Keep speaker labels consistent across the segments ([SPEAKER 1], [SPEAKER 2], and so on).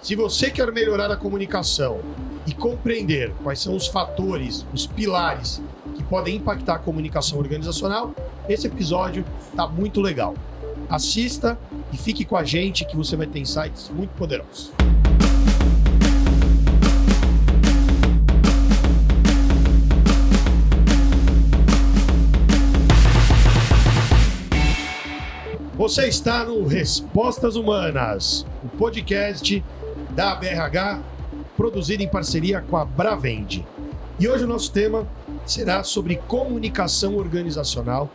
[SPEAKER 1] Se você quer melhorar a comunicação e compreender quais são os fatores, os pilares que podem impactar a comunicação organizacional, esse episódio está muito legal. Assista e fique com a gente que você vai ter insights muito poderosos. Você está no Respostas Humanas, o podcast da BRH, produzido em parceria com a Bravende. E hoje o nosso tema será sobre comunicação organizacional.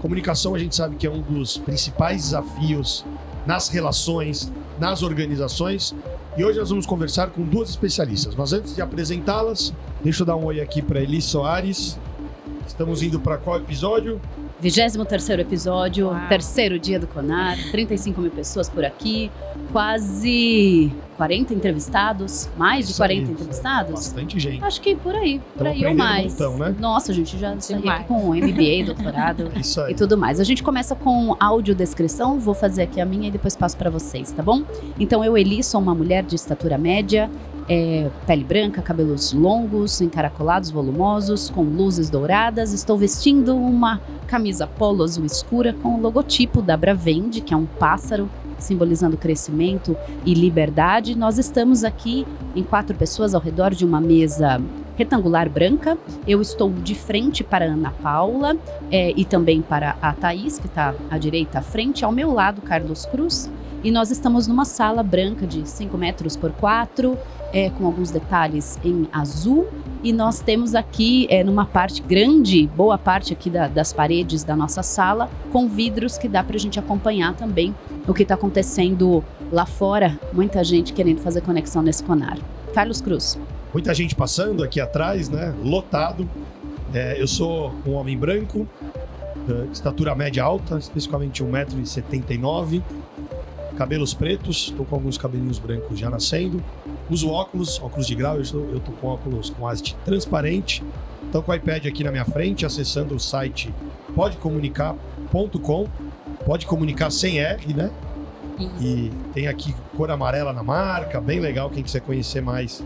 [SPEAKER 1] Comunicação a gente sabe que é um dos principais desafios nas relações, nas organizações. E hoje nós vamos conversar com duas especialistas. Mas antes de apresentá-las, deixa eu dar um oi aqui para Eli Soares. Estamos indo para qual episódio?
[SPEAKER 2] 23º episódio, terceiro dia do CONAR, 35 mil pessoas por aqui, quase 40 entrevistados, mais de 40 entrevistados.
[SPEAKER 1] Bastante gente.
[SPEAKER 2] Acho que por aí ou mais.
[SPEAKER 1] Um montão, né?
[SPEAKER 2] Nossa, a gente já saiu aqui com MBA, doutorado
[SPEAKER 1] Isso aí.
[SPEAKER 2] E tudo mais. A gente começa com audiodescrição, vou fazer aqui a minha e depois passo para vocês, tá bom? Então eu, Eli, sou uma mulher de estatura média, pele branca, cabelos longos, encaracolados, volumosos, com luzes douradas. Estou vestindo uma camisa polo azul escura com o logotipo da Bravende, que é um pássaro simbolizando crescimento e liberdade. Nós estamos aqui em 4 pessoas ao redor de uma mesa retangular branca. Eu estou de frente para a Ana Paula e também para a Thaís, que está à direita à frente. Ao meu lado, Carlos Cruz. E nós estamos numa sala branca de 5 metros por 4, com alguns detalhes em azul. E nós temos aqui, numa parte grande, boa parte aqui das paredes da nossa sala, com vidros que dá para a gente acompanhar também o que está acontecendo lá fora. Muita gente querendo fazer conexão nesse CONAR. Carlos Cruz.
[SPEAKER 1] Muita gente passando aqui atrás, né? Lotado. Eu sou um homem branco, estatura média alta, especificamente 1,79 m. Cabelos pretos, estou com alguns cabelinhos brancos já nascendo. Uso óculos de grau, eu estou com óculos com haste transparente. Estou com o iPad aqui na minha frente, acessando o site podecomunicar.com. Pode comunicar sem R, né?
[SPEAKER 3] Isso.
[SPEAKER 1] E tem aqui cor amarela na marca, bem legal. Quem quiser conhecer mais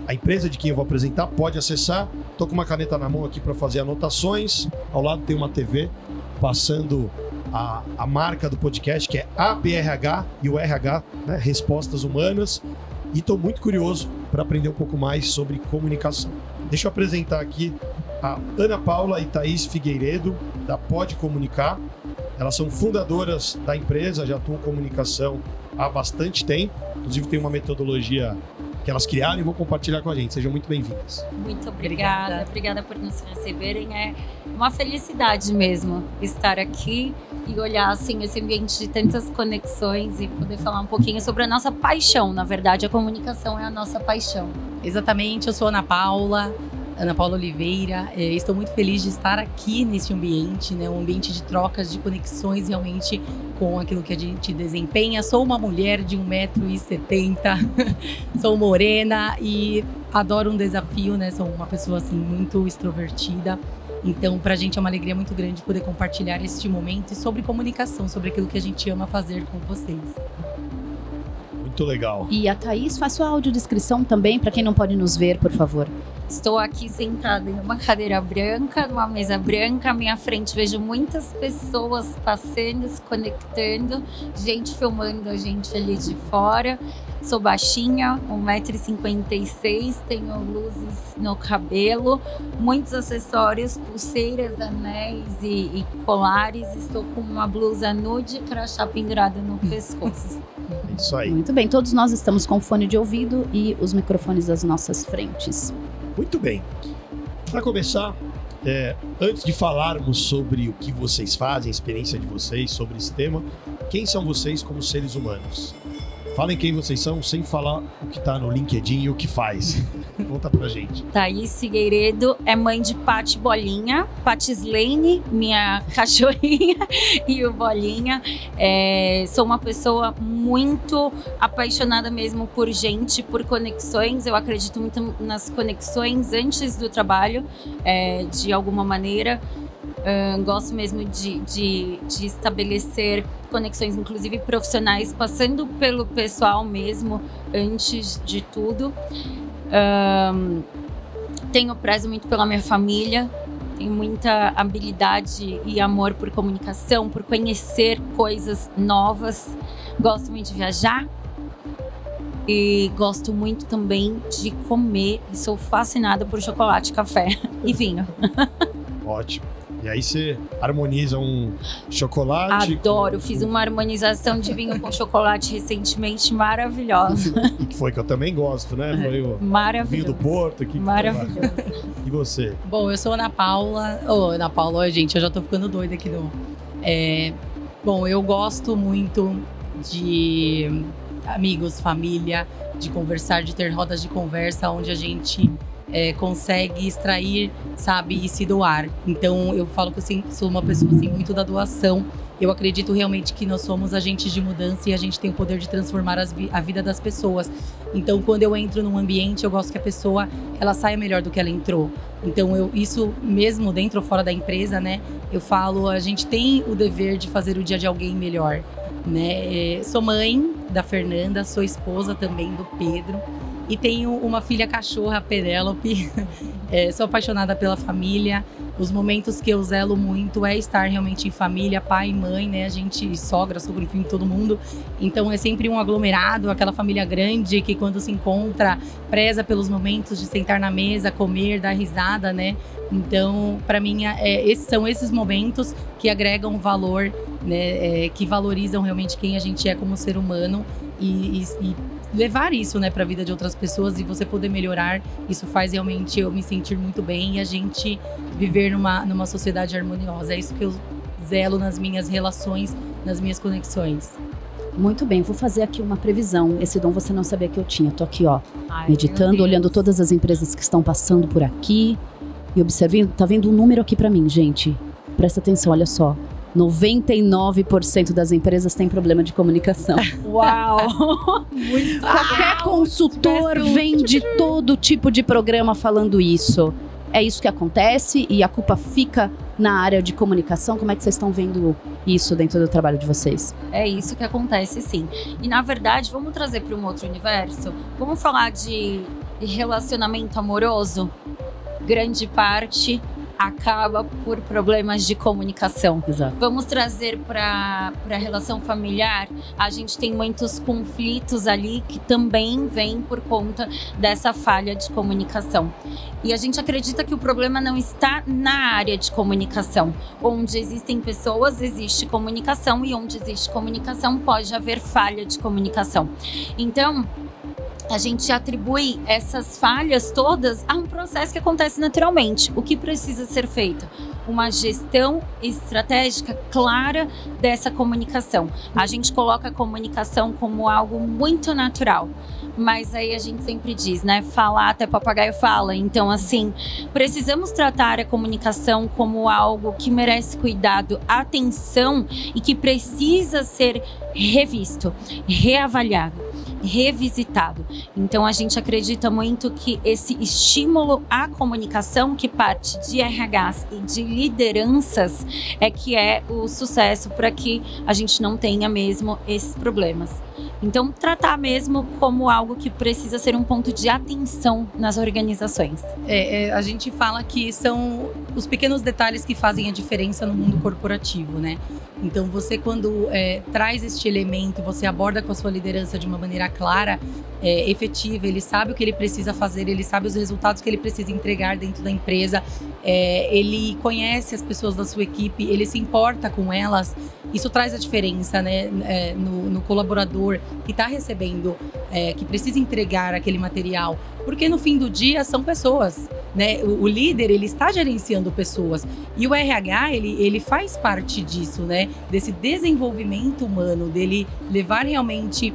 [SPEAKER 1] a empresa de quem eu vou apresentar, pode acessar. Estou com uma caneta na mão aqui para fazer anotações. Ao lado tem uma TV passando a marca do podcast, que é a BRH e o RH, né? Respostas Humanas. E estou muito curioso para aprender um pouco mais sobre comunicação. Deixa eu apresentar aqui a Ana Paula e Thaís Figueiredo, da Pode Comunicar. Elas são fundadoras da empresa, já atuam em comunicação há bastante tempo. Inclusive tem uma metodologia que elas criaram e vão compartilhar com a gente. Sejam muito bem-vindas.
[SPEAKER 3] Muito obrigada. Obrigada por nos receberem. É uma felicidade mesmo estar aqui e olhar assim esse ambiente de tantas conexões e poder falar um pouquinho sobre a nossa paixão. Na verdade, a comunicação é a nossa paixão.
[SPEAKER 4] Exatamente, eu sou Ana Paula Oliveira. Estou muito feliz de estar aqui nesse ambiente, né? Um ambiente de trocas, de conexões realmente com aquilo que a gente desempenha. Sou uma mulher de 1,70 m, sou morena e adoro um desafio, né? Sou uma pessoa assim muito extrovertida. Então, pra gente é uma alegria muito grande poder compartilhar este momento e sobre comunicação, sobre aquilo que a gente ama fazer com vocês.
[SPEAKER 1] Muito legal.
[SPEAKER 2] E a Thaís, faz sua audiodescrição também, para quem não pode nos ver, por favor.
[SPEAKER 3] Estou aqui sentada em uma cadeira branca, numa mesa branca. À minha frente vejo muitas pessoas passando, se conectando, gente filmando a gente ali de fora. Sou baixinha, 1,56 m, tenho luzes no cabelo, muitos acessórios, pulseiras, anéis e colares. Estou com uma blusa nude e crachá pendurado no pescoço.
[SPEAKER 1] É isso aí.
[SPEAKER 2] Muito bem, todos nós estamos com fone de ouvido e os microfones às nossas frentes.
[SPEAKER 1] Muito bem. Para começar, antes de falarmos sobre o que vocês fazem, a experiência de vocês sobre esse tema, quem são vocês como seres humanos? Falem quem vocês são, sem falar o que tá no LinkedIn e o que faz. Conta pra gente.
[SPEAKER 3] Thaís Figueiredo é mãe de Pati Bolinha, Pati Slane, minha cachorrinha, e o Bolinha. Sou uma pessoa muito apaixonada mesmo por gente, por conexões. Eu acredito muito nas conexões antes do trabalho, de alguma maneira. Gosto mesmo de estabelecer conexões, inclusive profissionais, passando pelo pessoal mesmo, antes de tudo. Prezo muito pela minha família, tenho muita habilidade e amor por comunicação, por conhecer coisas novas. Gosto muito de viajar e gosto muito também de comer. E sou fascinada por chocolate, café e vinho.
[SPEAKER 1] Ótimo. E aí você harmoniza um chocolate?
[SPEAKER 3] Adoro. Fiz uma harmonização de vinho com chocolate recentemente maravilhosa.
[SPEAKER 1] E que foi que eu também gosto, né? Foi o vinho do Porto.
[SPEAKER 3] Maravilhoso.
[SPEAKER 1] E você?
[SPEAKER 4] Bom, eu sou Ana Paula. Ana Paula, gente, eu já tô ficando doida aqui no... Bom, eu gosto muito de amigos, família, de conversar, de ter rodas de conversa onde a gente consegue extrair, sabe, e se doar. Então eu falo que eu sou uma pessoa assim, muito da doação. Eu acredito realmente que nós somos agentes de mudança e a gente tem o poder de transformar a vida das pessoas. Então quando eu entro num ambiente, eu gosto que a pessoa ela saia melhor do que ela entrou. Então isso mesmo dentro ou fora da empresa, né? Eu falo, a gente tem o dever de fazer o dia de alguém melhor, né? Sou mãe da Fernanda, sou esposa também do Pedro. E tenho uma filha cachorra, a Penélope. Sou apaixonada pela família. Os momentos que eu zelo muito é estar realmente em família, pai e mãe, né? A gente, sogra, sogro, enfim, todo mundo. Então é sempre um aglomerado, aquela família grande que quando se encontra, preza pelos momentos de sentar na mesa, comer, dar risada, né? Então, para mim, são esses momentos que agregam valor, né? Que valorizam realmente quem a gente é como ser humano e levar isso, né, para a vida de outras pessoas e você poder melhorar, isso faz realmente eu me sentir muito bem e a gente viver numa sociedade harmoniosa. É isso que eu zelo nas minhas relações, nas minhas conexões.
[SPEAKER 2] Muito bem, vou fazer aqui uma previsão. Esse dom você não sabia que eu tinha. Tô aqui, ó,
[SPEAKER 3] Ai,
[SPEAKER 2] meditando, olhando todas as empresas que estão passando por aqui e observando. Tá vendo um número aqui para mim, gente? Presta atenção, olha só. 99% das empresas têm problema de comunicação.
[SPEAKER 3] Uau!
[SPEAKER 2] Qualquer consultor vende todo tipo de programa falando isso. É isso que acontece e a culpa fica na área de comunicação. Como é que vocês estão vendo isso dentro do trabalho de vocês?
[SPEAKER 3] É isso que acontece, sim. E, na verdade, vamos trazer para um outro universo? Vamos falar de relacionamento amoroso? Grande parte acaba por problemas de comunicação.
[SPEAKER 2] Exato.
[SPEAKER 3] Vamos trazer para a relação familiar. A gente tem muitos conflitos ali que também vêm por conta dessa falha de comunicação. E a gente acredita que o problema não está na área de comunicação. Onde existem pessoas, existe comunicação, e onde existe comunicação, pode haver falha de comunicação. Então, a gente atribui essas falhas todas a um processo que acontece naturalmente. O que precisa ser feito? Uma gestão estratégica clara dessa comunicação. A gente coloca a comunicação como algo muito natural. Mas aí a gente sempre diz, né? Falar até papagaio fala. Então, assim, precisamos tratar a comunicação como algo que merece cuidado, atenção e que precisa ser revisto, reavaliado, revisitado. Então a gente acredita muito que esse estímulo à comunicação que parte de RHs e de lideranças é que é o sucesso para que a gente não tenha mesmo esses problemas. Então tratar mesmo como algo que precisa ser um ponto de atenção nas organizações.
[SPEAKER 4] A gente fala que são os pequenos detalhes que fazem a diferença no mundo corporativo, né? Então você quando traz este elemento, você aborda com a sua liderança de uma maneira clara, efetiva, ele sabe o que ele precisa fazer, ele sabe os resultados que ele precisa entregar dentro da empresa, ele conhece as pessoas da sua equipe, ele se importa com elas. Isso traz a diferença, né, no colaborador que está recebendo, que precisa entregar aquele material. Porque no fim do dia são pessoas, né? O líder, ele está gerenciando pessoas. E o RH, ele faz parte disso, né? Desse desenvolvimento humano, dele levar realmente,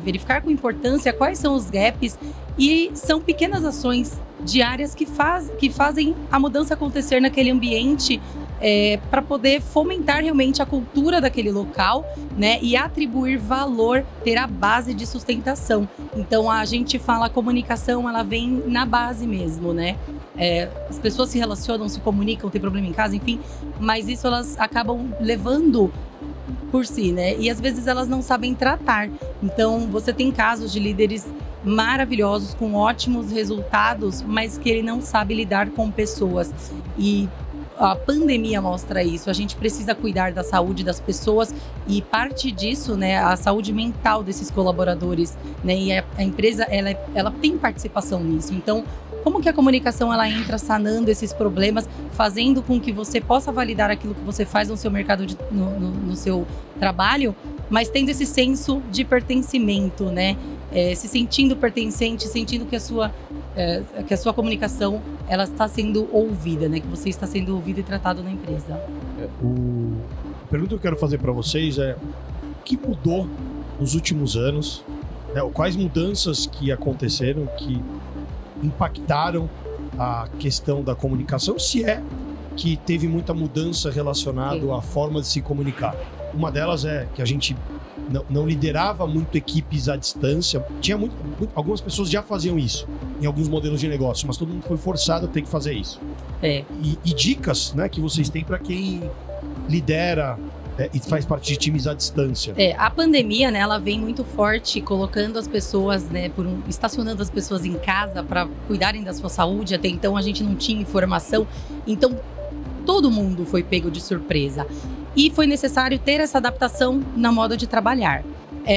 [SPEAKER 4] verificar com importância quais são os gaps. E são pequenas ações diárias que fazem a mudança acontecer naquele ambiente para poder fomentar realmente a cultura daquele local, né, e atribuir valor, ter a base de sustentação. Então a gente fala, a comunicação, ela vem na base mesmo, né? As pessoas se relacionam, se comunicam, tem problema em casa, enfim, mas isso elas acabam levando por si, né? E às vezes elas não sabem tratar. Então você tem casos de líderes maravilhosos, com ótimos resultados, mas que ele não sabe lidar com pessoas. E a pandemia mostra isso. A gente precisa cuidar da saúde das pessoas e parte disso, né, a saúde mental desses colaboradores, né? E a empresa, ela tem participação nisso. Então, como que a comunicação ela entra sanando esses problemas, fazendo com que você possa validar aquilo que você faz no seu mercado, no seu trabalho, mas tendo esse senso de pertencimento, né? Se sentindo pertencente, sentindo que a sua comunicação ela está sendo ouvida, né? Que você está sendo ouvido e tratado na empresa.
[SPEAKER 1] A pergunta que eu quero fazer para vocês é: o que mudou nos últimos anos? Né? Quais mudanças que aconteceram que impactaram a questão da comunicação, se é que teve muita mudança relacionada à forma de se comunicar? Uma delas é que a gente não liderava muito equipes à distância. Tinha algumas pessoas já faziam isso em alguns modelos de negócio, mas todo mundo foi forçado a ter que fazer isso. E dicas, né, que vocês têm para quem lidera e faz parte de times à distância.
[SPEAKER 4] A pandemia, né, ela vem muito forte, colocando as pessoas, né, estacionando as pessoas em casa para cuidarem da sua saúde. Até então a gente não tinha informação, então todo mundo foi pego de surpresa. E foi necessário ter essa adaptação na moda de trabalhar.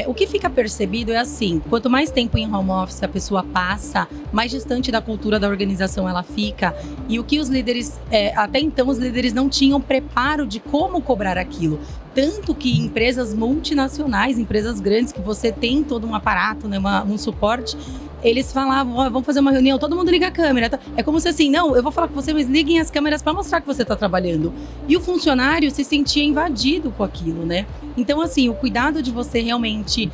[SPEAKER 4] O que fica percebido é assim: quanto mais tempo em home office a pessoa passa, mais distante da cultura da organização ela fica. E o que os líderes, até então os líderes não tinham preparo de como cobrar aquilo. Tanto que empresas multinacionais, empresas grandes, que você tem todo um aparato, né, um suporte, eles falavam: vamos fazer uma reunião, todo mundo liga a câmera. É como se assim, não, eu vou falar com você, mas liguem as câmeras para mostrar que você está trabalhando. E o funcionário se sentia invadido com aquilo, né? Então, assim, o cuidado de você realmente,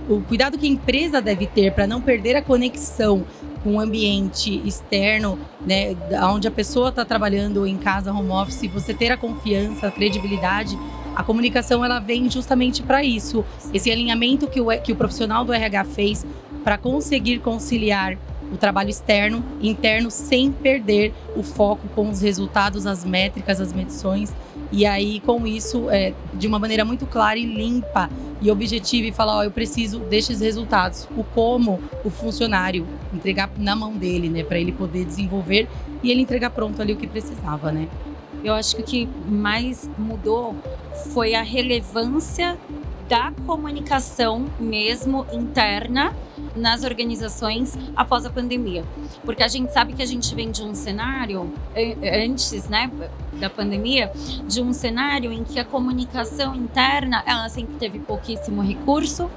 [SPEAKER 4] o cuidado que a empresa deve ter para não perder a conexão com o ambiente externo, né, onde a pessoa está trabalhando em casa, home office, você ter a confiança, a credibilidade. A comunicação, ela vem justamente para isso. Esse alinhamento que o profissional do RH fez para conseguir conciliar o trabalho externo e interno sem perder o foco com os resultados, as métricas, as medições. E aí, com isso, de uma maneira muito clara e limpa e objetiva, e falar: eu preciso destes resultados. O como o funcionário entregar na mão dele, né, para ele poder desenvolver e ele entregar pronto ali o que precisava, né?
[SPEAKER 3] Eu acho que o que mais mudou foi a relevância da comunicação mesmo interna nas organizações após a pandemia. Porque a gente sabe que a gente vem de um cenário, antes, né, da pandemia, de um cenário em que a comunicação interna, ela sempre teve pouquíssimo recurso,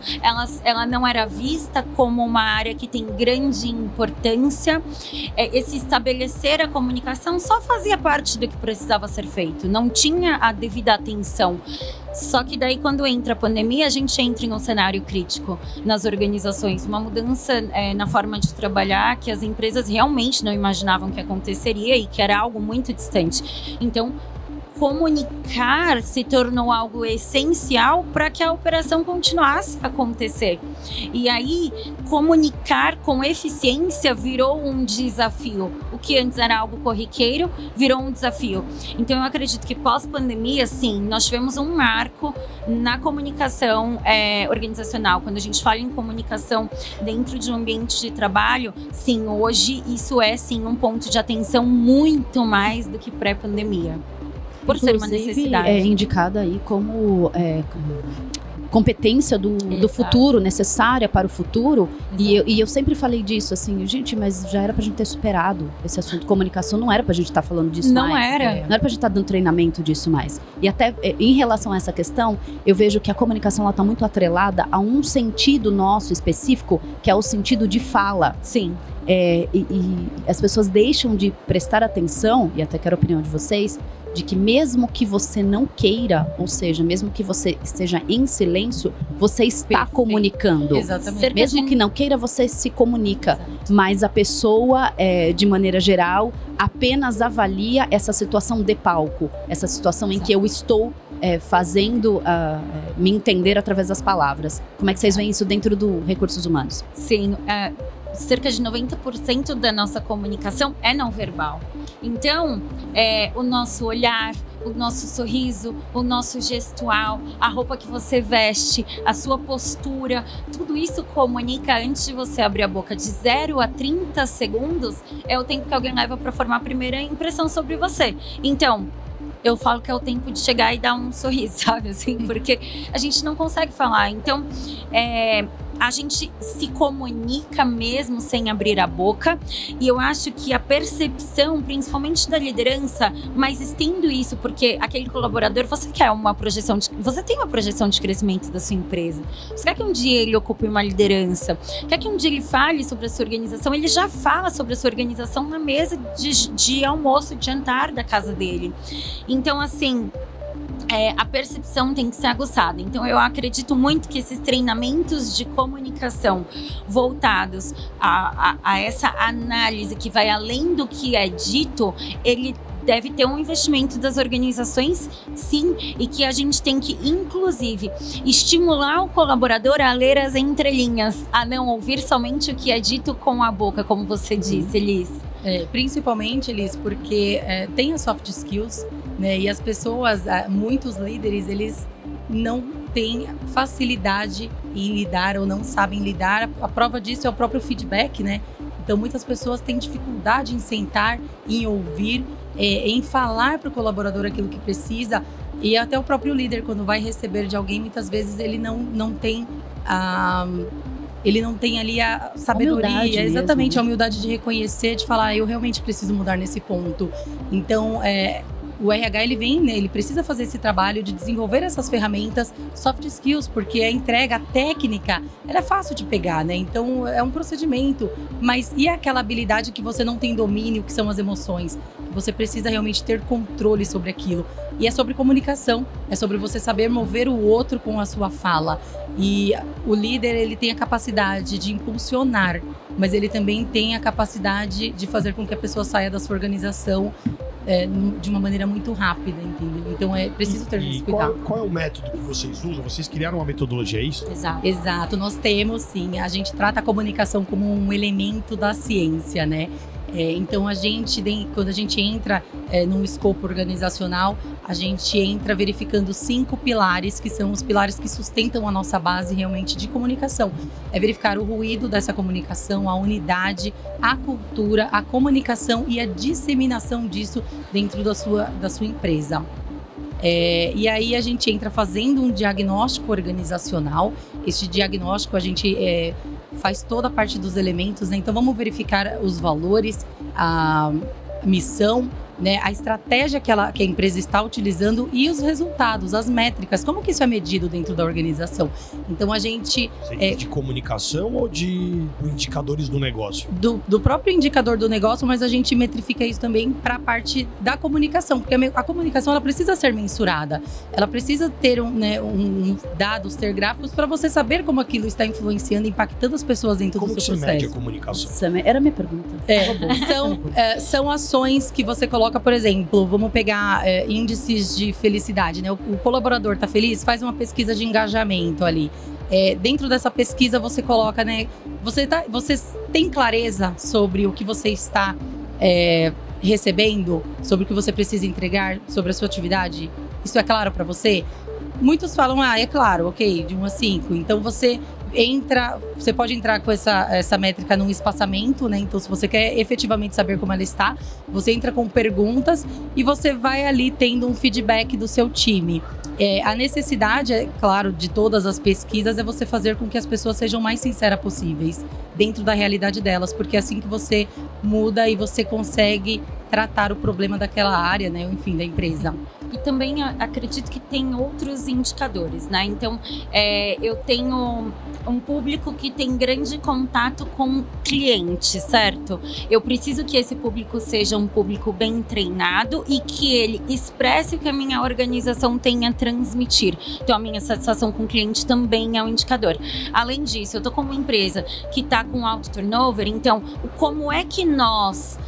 [SPEAKER 3] ela não era vista como uma área que tem grande importância. Esse estabelecer a comunicação só fazia parte do que precisava ser feito, não tinha a devida atenção. Só que daí, quando entra a pandemia, a gente entra em um cenário crítico nas organizações, uma mudança na forma de trabalhar que as empresas realmente não imaginavam que aconteceria e que era algo muito distante. Então, comunicar se tornou algo essencial para que a operação continuasse a acontecer. E aí, comunicar com eficiência virou um desafio. O que antes era algo corriqueiro, virou um desafio. Então, eu acredito que pós-pandemia, sim, nós tivemos um marco na comunicação organizacional. Quando a gente fala em comunicação dentro de um ambiente de trabalho, sim, hoje isso é, sim, um ponto de atenção muito mais do que pré-pandemia. Por ser uma necessidade.
[SPEAKER 2] É indicada aí como competência do futuro, necessária para o futuro. E eu sempre falei disso, assim, gente, mas já era pra gente ter superado esse assunto. Comunicação não era pra gente estar falando disso mais.
[SPEAKER 3] Não era.
[SPEAKER 2] Não era pra gente estar dando treinamento disso mais. E até em relação a essa questão, eu vejo que a comunicação ela tá muito atrelada a um sentido nosso específico, que é o sentido de fala.
[SPEAKER 3] Sim.
[SPEAKER 2] E as pessoas deixam de prestar atenção, e até quero a opinião de vocês, de que mesmo que você não queira, ou seja, mesmo que você esteja em silêncio, você está
[SPEAKER 3] Perfeito.
[SPEAKER 2] comunicando.
[SPEAKER 4] Exatamente.
[SPEAKER 2] Mesmo que não queira, você se comunica. Mas a pessoa, de maneira geral, apenas avalia essa situação de palco. Essa situação em que eu estou fazendo me entender através das palavras. Como é que vocês veem isso dentro do Recursos Humanos?
[SPEAKER 3] Sim, cerca de 90% da nossa comunicação é não verbal. Então, o nosso olhar, o nosso sorriso, o nosso gestual, a roupa que você veste, a sua postura, tudo isso comunica antes de você abrir a boca. De 0 a 30 segundos é o tempo que alguém leva para formar a primeira impressão sobre você. Então, eu falo que é o tempo de chegar e dar um sorriso, sabe? Assim, porque a gente não consegue falar. Então, a gente se comunica mesmo sem abrir a boca. E eu acho que a percepção, principalmente da liderança, mas estendo isso, porque aquele colaborador, você tem uma projeção de crescimento da sua empresa. Você quer que um dia ele ocupe uma liderança, quer que um dia ele fale sobre a sua organização, ele já fala sobre a sua organização na mesa de almoço, de jantar da casa dele. Então, assim, a percepção tem que ser aguçada. Então, eu acredito muito que esses treinamentos de comunicação voltados a essa análise que vai além do que é dito, ele deve ter um investimento das organizações, sim, e que a gente tem que, inclusive, estimular o colaborador a ler as entrelinhas, a não ouvir somente o que é dito com a boca, como você disse, Elis.
[SPEAKER 4] Principalmente, Elis, porque tem as soft skills, né? E as pessoas, muitos líderes, eles não têm facilidade em lidar ou não sabem lidar. A prova disso é o próprio feedback, né? Então, muitas pessoas têm dificuldade em sentar, em ouvir, em falar para o colaborador aquilo que precisa. E até o próprio líder, quando vai receber de alguém, muitas vezes ele não tem ele não tem ali a sabedoria, exatamente,
[SPEAKER 2] mesmo, né?
[SPEAKER 4] A humildade de reconhecer, de falar, eu realmente preciso mudar nesse ponto. Então, o RH, ele vem, né, ele precisa fazer esse trabalho de desenvolver essas ferramentas, soft skills, porque a entrega, a técnica, ela é fácil de pegar, né? Então, é um procedimento. Mas e aquela habilidade que você não tem domínio, que são as emoções? Você precisa realmente ter controle sobre aquilo. E é sobre comunicação, é sobre você saber mover o outro com a sua fala. E o líder, ele tem a capacidade de impulsionar, mas ele também tem a capacidade de fazer com que a pessoa saia da sua organização de uma maneira muito rápida, entendeu? Então é preciso ter esse cuidado.
[SPEAKER 1] Qual é o método que vocês usam? Vocês criaram uma metodologia, é isso?
[SPEAKER 4] Exato, nós temos sim. A gente trata a comunicação como um elemento da ciência, né? Então, quando a gente entra num escopo organizacional, a gente entra verificando 5 pilares, que são os pilares que sustentam a nossa base realmente de comunicação. É verificar o ruído dessa comunicação, a unidade, a cultura, a comunicação e a disseminação disso dentro da sua empresa. E aí a gente entra fazendo um diagnóstico organizacional. Este diagnóstico a gente faz toda a parte dos elementos, né? Então vamos verificar os valores, a missão, né, a estratégia que a empresa está utilizando e os resultados, as métricas, como que isso é medido dentro da organização. Então a gente...
[SPEAKER 1] De comunicação ou de indicadores do negócio?
[SPEAKER 4] Do próprio indicador do negócio, mas a gente metrifica isso também para a parte da comunicação, porque a comunicação ela precisa ser mensurada, ela precisa ter dados, ter gráficos para você saber como aquilo está influenciando, impactando as pessoas dentro do seu processo. Como que você mede
[SPEAKER 1] a comunicação?
[SPEAKER 2] Era a minha pergunta.
[SPEAKER 4] São ações que você coloca, por exemplo, vamos pegar índices de felicidade, né? O colaborador está feliz, faz uma pesquisa de engajamento ali. Dentro dessa pesquisa você coloca, né? Você tem clareza sobre o que você está recebendo, sobre o que você precisa entregar, sobre a sua atividade? Isso é claro para você? Muitos falam, é claro, ok, de 1 a 5. Então você pode entrar com essa métrica num espaçamento, né? Então, se você quer efetivamente saber como ela está, você entra com perguntas e você vai ali tendo um feedback do seu time. A necessidade, é claro, de todas as pesquisas é você fazer com que as pessoas sejam mais sinceras possíveis dentro da realidade delas, porque é assim que você muda e você consegue tratar o problema daquela área, né? Enfim, da empresa.
[SPEAKER 3] E também acredito que tem outros indicadores, né? Então, eu tenho um público que tem grande contato com cliente, certo? Eu preciso que esse público seja um público bem treinado e que ele expresse o que a minha organização tem a transmitir. Então, a minha satisfação com o cliente também é um indicador. Além disso, eu tô com uma empresa que tá com alto turnover, então, como é que nós...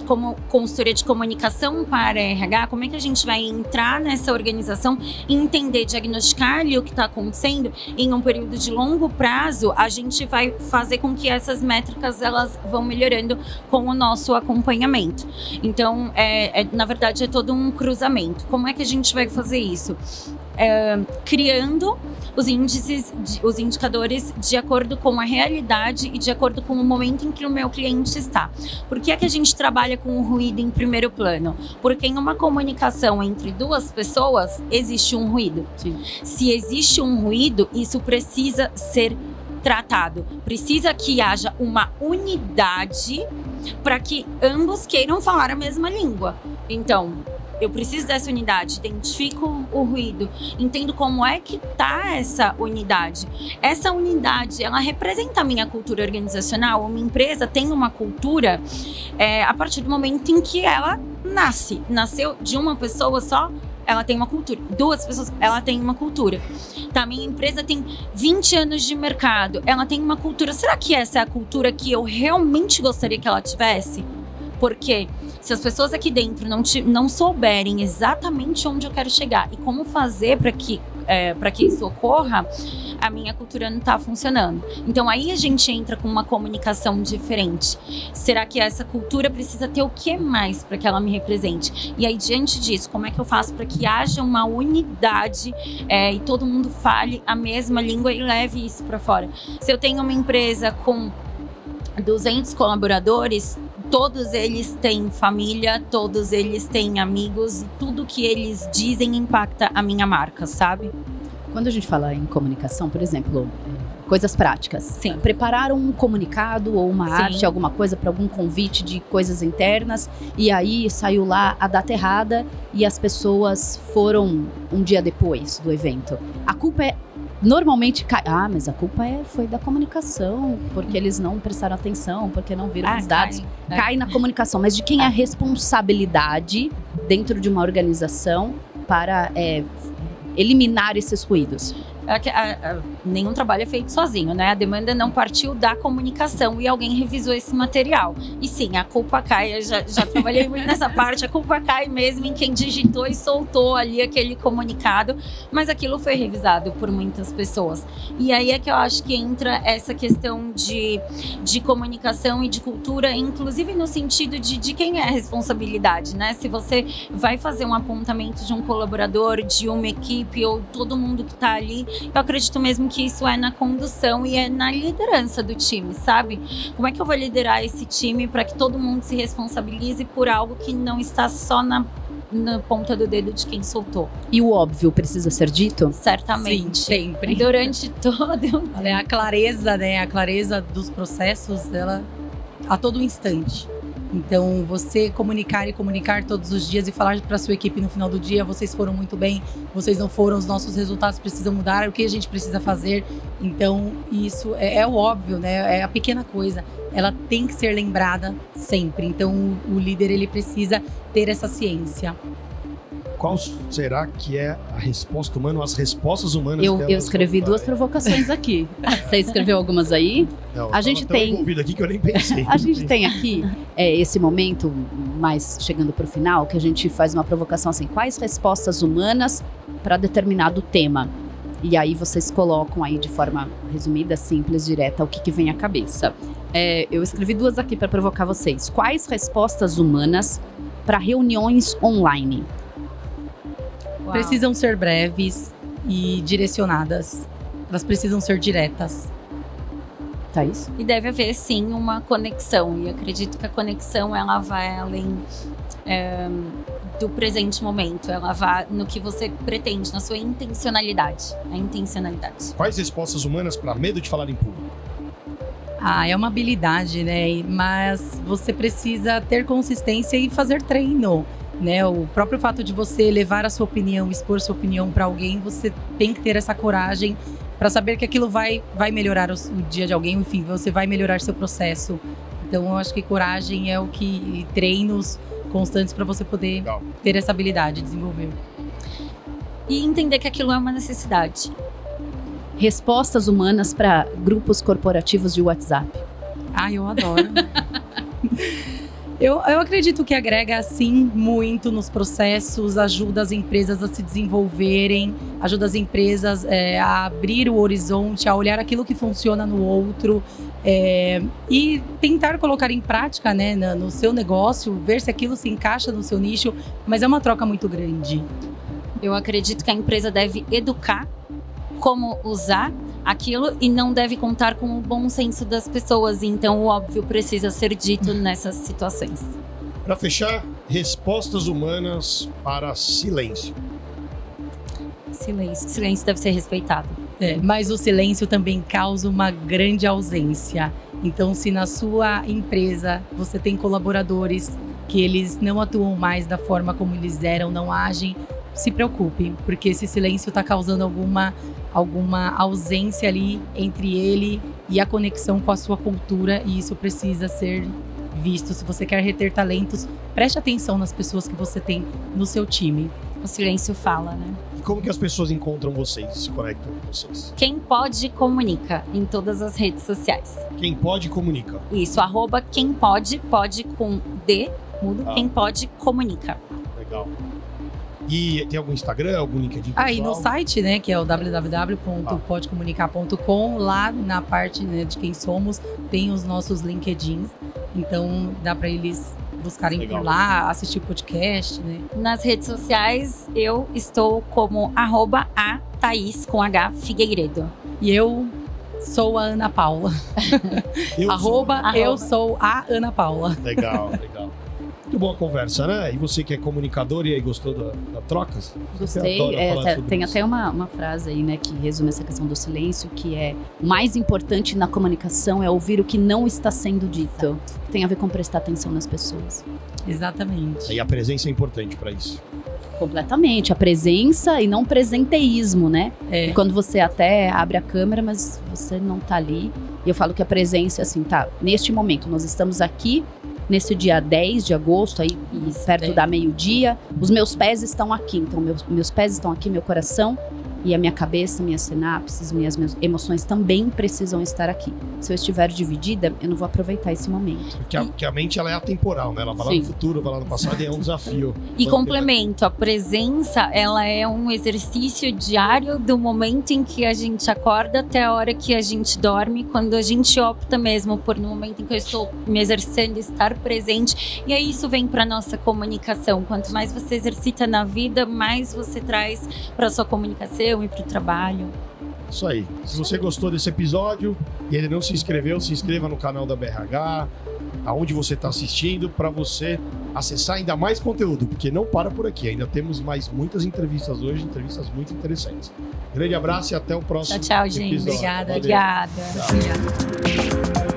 [SPEAKER 3] como consultoria de comunicação para RH, como é que a gente vai entrar nessa organização e entender, diagnosticar ali o que está acontecendo em um período de longo prazo, a gente vai fazer com que essas métricas elas vão melhorando com o nosso acompanhamento. Então, na verdade, é todo um cruzamento. Como é que a gente vai fazer isso? Criando os índices, os indicadores de acordo com a realidade e de acordo com o momento em que o meu cliente está. Por que é que a gente trabalha com o ruído em primeiro plano? Porque em uma comunicação entre duas pessoas, existe um ruído.
[SPEAKER 2] Sim.
[SPEAKER 3] Se existe um ruído, isso precisa ser tratado. Precisa que haja uma unidade para que ambos queiram falar a mesma língua. Então, eu preciso dessa unidade, identifico o ruído, entendo como é que tá essa unidade. Essa unidade, ela representa a minha cultura organizacional. Uma empresa tem uma cultura a partir do momento em que ela nasceu de uma pessoa só, ela tem uma cultura. Duas pessoas, ela tem uma cultura. Tá, minha empresa tem 20 anos de mercado, ela tem uma cultura. Será que essa é a cultura que eu realmente gostaria que ela tivesse? Porque se as pessoas aqui dentro não souberem exatamente onde eu quero chegar e como fazer para que isso ocorra, a minha cultura não está funcionando. Então aí a gente entra com uma comunicação diferente. Será que essa cultura precisa ter o que mais para que ela me represente? E aí, diante disso, como é que eu faço para que haja uma unidade e todo mundo fale a mesma língua e leve isso para fora? Se eu tenho uma empresa com 200 colaboradores, todos eles têm família, todos eles têm amigos, e tudo que eles dizem impacta a minha marca, sabe?
[SPEAKER 2] Quando a gente fala em comunicação, por exemplo, coisas práticas.
[SPEAKER 3] Sim.
[SPEAKER 2] Preparar um comunicado ou uma arte, alguma coisa para algum convite de coisas internas, e aí saiu lá a data errada e as pessoas foram um dia depois do evento. A culpa normalmente cai. Mas a culpa foi da comunicação, porque eles não prestaram atenção, porque não viram os dados. Cai na comunicação. Mas de quem é a responsabilidade dentro de uma organização para eliminar esses ruídos?
[SPEAKER 3] Nenhum trabalho é feito sozinho, né? A demanda não partiu da comunicação e alguém revisou esse material. E sim, a culpa cai, eu já trabalhei muito nessa parte, a culpa cai mesmo em quem digitou e soltou ali aquele comunicado, mas aquilo foi revisado por muitas pessoas. E aí é que eu acho que entra essa questão de comunicação e de cultura, inclusive no sentido de quem é a responsabilidade, né? Se você vai fazer um apontamento de um colaborador, de uma equipe ou todo mundo que tá ali, eu acredito mesmo que isso é na condução e é na liderança do time, sabe? Como é que eu vou liderar esse time para que todo mundo se responsabilize por algo que não está só na ponta do dedo de quem soltou?
[SPEAKER 2] E o óbvio precisa ser dito?
[SPEAKER 3] Certamente.
[SPEAKER 4] Sim, sempre.
[SPEAKER 3] Durante todo...
[SPEAKER 4] A clareza, né? A clareza dos processos dela a todo instante. Então, você comunicar e comunicar todos os dias e falar para sua equipe no final do dia: vocês foram muito bem, vocês não foram, os nossos resultados precisam mudar, o que a gente precisa fazer. Então, isso é o óbvio, né? É a pequena coisa. Ela tem que ser lembrada sempre. Então, o líder, ele precisa ter essa ciência.
[SPEAKER 1] Qual será que é a resposta humana ou as respostas humanas?
[SPEAKER 2] Eu escrevi 2 provocações aqui. Você escreveu algumas aí?
[SPEAKER 1] Não,
[SPEAKER 2] a gente tem
[SPEAKER 1] envolvido aqui que eu nem pensei.
[SPEAKER 2] A gente tem aqui esse momento mais chegando para o final, que a gente faz uma provocação assim: quais respostas humanas para determinado tema? E aí vocês colocam aí de forma resumida, simples, direta, o que vem à cabeça. Eu escrevi 2 aqui para provocar vocês. Quais respostas humanas para reuniões online?
[SPEAKER 3] Uau.
[SPEAKER 4] Precisam ser breves e direcionadas. Elas precisam ser diretas.
[SPEAKER 2] Thaís?
[SPEAKER 3] E deve haver, sim, uma conexão. E acredito que a conexão, ela vai além do presente momento. Ela vai no que você pretende, na sua intencionalidade. A intencionalidade.
[SPEAKER 1] Quais respostas humanas para medo de falar em público?
[SPEAKER 4] É uma habilidade, né? Mas você precisa ter consistência e fazer treino, né? O próprio fato de você levar a sua opinião, expor sua opinião para alguém, você tem que ter essa coragem para saber que aquilo vai melhorar o dia de alguém, enfim, você vai melhorar seu processo. Então, eu acho que coragem é o que... E treinos constantes para você poder
[SPEAKER 1] Legal.
[SPEAKER 4] ter essa habilidade, desenvolver.
[SPEAKER 3] E entender que aquilo é uma necessidade.
[SPEAKER 2] Respostas humanas para grupos corporativos de WhatsApp.
[SPEAKER 4] Ah, eu adoro. Eu acredito que agrega, sim, muito nos processos, ajuda as empresas a se desenvolverem, ajuda as empresas a abrir o horizonte, a olhar aquilo que funciona no outro e tentar colocar em prática, né, no seu negócio, ver se aquilo se encaixa no seu nicho, mas é uma troca muito grande.
[SPEAKER 3] Eu acredito que a empresa deve educar como usar aquilo e não deve contar com o bom senso das pessoas. Então, o óbvio precisa ser dito nessas situações.
[SPEAKER 1] Para fechar, respostas humanas para silêncio.
[SPEAKER 3] Silêncio. Silêncio deve ser respeitado.
[SPEAKER 4] Mas o silêncio também causa uma grande ausência. Então, se na sua empresa você tem colaboradores que eles não atuam mais da forma como eles eram, não agem, se preocupe, porque esse silêncio está causando alguma ausência ali entre ele e a conexão com a sua cultura, e isso precisa ser visto. Se você quer reter talentos, preste atenção nas pessoas que você tem no seu time.
[SPEAKER 3] O silêncio fala, né?
[SPEAKER 1] E como que as pessoas encontram vocês, se conectam com vocês?
[SPEAKER 3] Quem pode, comunica em todas as redes sociais.
[SPEAKER 1] Quem pode, comunica.
[SPEAKER 3] Isso, @quem pode com D, mudo, quem pode, comunica.
[SPEAKER 1] Legal. E tem algum Instagram, algum LinkedIn pessoal?
[SPEAKER 4] Aí no site, né, que é o www.podecomunicar.com, lá na parte, né, de quem somos, tem os nossos LinkedIns. Então dá para eles buscarem
[SPEAKER 1] Legal.
[SPEAKER 4] por lá, assistir o podcast, né?
[SPEAKER 3] Nas redes sociais, eu estou como @a Thaís com H Figueiredo.
[SPEAKER 4] E eu sou a Ana Paula. Eu sou a Ana Paula.
[SPEAKER 1] Legal, legal. Muito boa conversa, né? E você que é comunicador e aí gostou da trocas?
[SPEAKER 2] Gostei. Tem até uma frase aí, né, que resume essa questão do silêncio, que é: o mais importante na comunicação é ouvir o que não está sendo dito. Tem a ver com prestar atenção nas pessoas.
[SPEAKER 4] Exatamente.
[SPEAKER 1] E a presença é importante para isso.
[SPEAKER 2] Completamente. A presença e não presenteísmo, né? E quando você até abre a câmera, mas você não tá ali. E eu falo que a presença, assim, tá, neste momento, nós estamos aqui, nesse dia 10 de agosto, aí perto da meio-dia, os meus pés estão aqui. Então, meus pés estão aqui, meu coração e a minha cabeça, minhas sinapses, minhas emoções também precisam estar aqui. Se eu estiver dividida, eu não vou aproveitar esse momento.
[SPEAKER 1] Porque a mente, ela é atemporal, né? Ela vai lá no futuro, vai lá no passado e é um desafio.
[SPEAKER 3] E complemento, a presença, ela é um exercício diário do momento em que a gente acorda até a hora que a gente dorme, quando a gente opta mesmo por, no momento em que eu estou me exercendo, estar presente. E aí isso vem para nossa comunicação. Quanto mais você exercita na vida, mais você traz para sua comunicação e para o trabalho.
[SPEAKER 1] Isso aí. Se você gostou desse episódio e ele não se inscreveu, se inscreva no canal da BRH, aonde você está assistindo, para você acessar ainda mais conteúdo, porque não para por aqui. Ainda temos muitas entrevistas hoje, entrevistas muito interessantes. Grande abraço e até o próximo
[SPEAKER 3] Tchau, gente.
[SPEAKER 1] episódio.
[SPEAKER 4] Obrigada.
[SPEAKER 3] Obrigada.
[SPEAKER 1] Tchau.
[SPEAKER 4] Obrigada.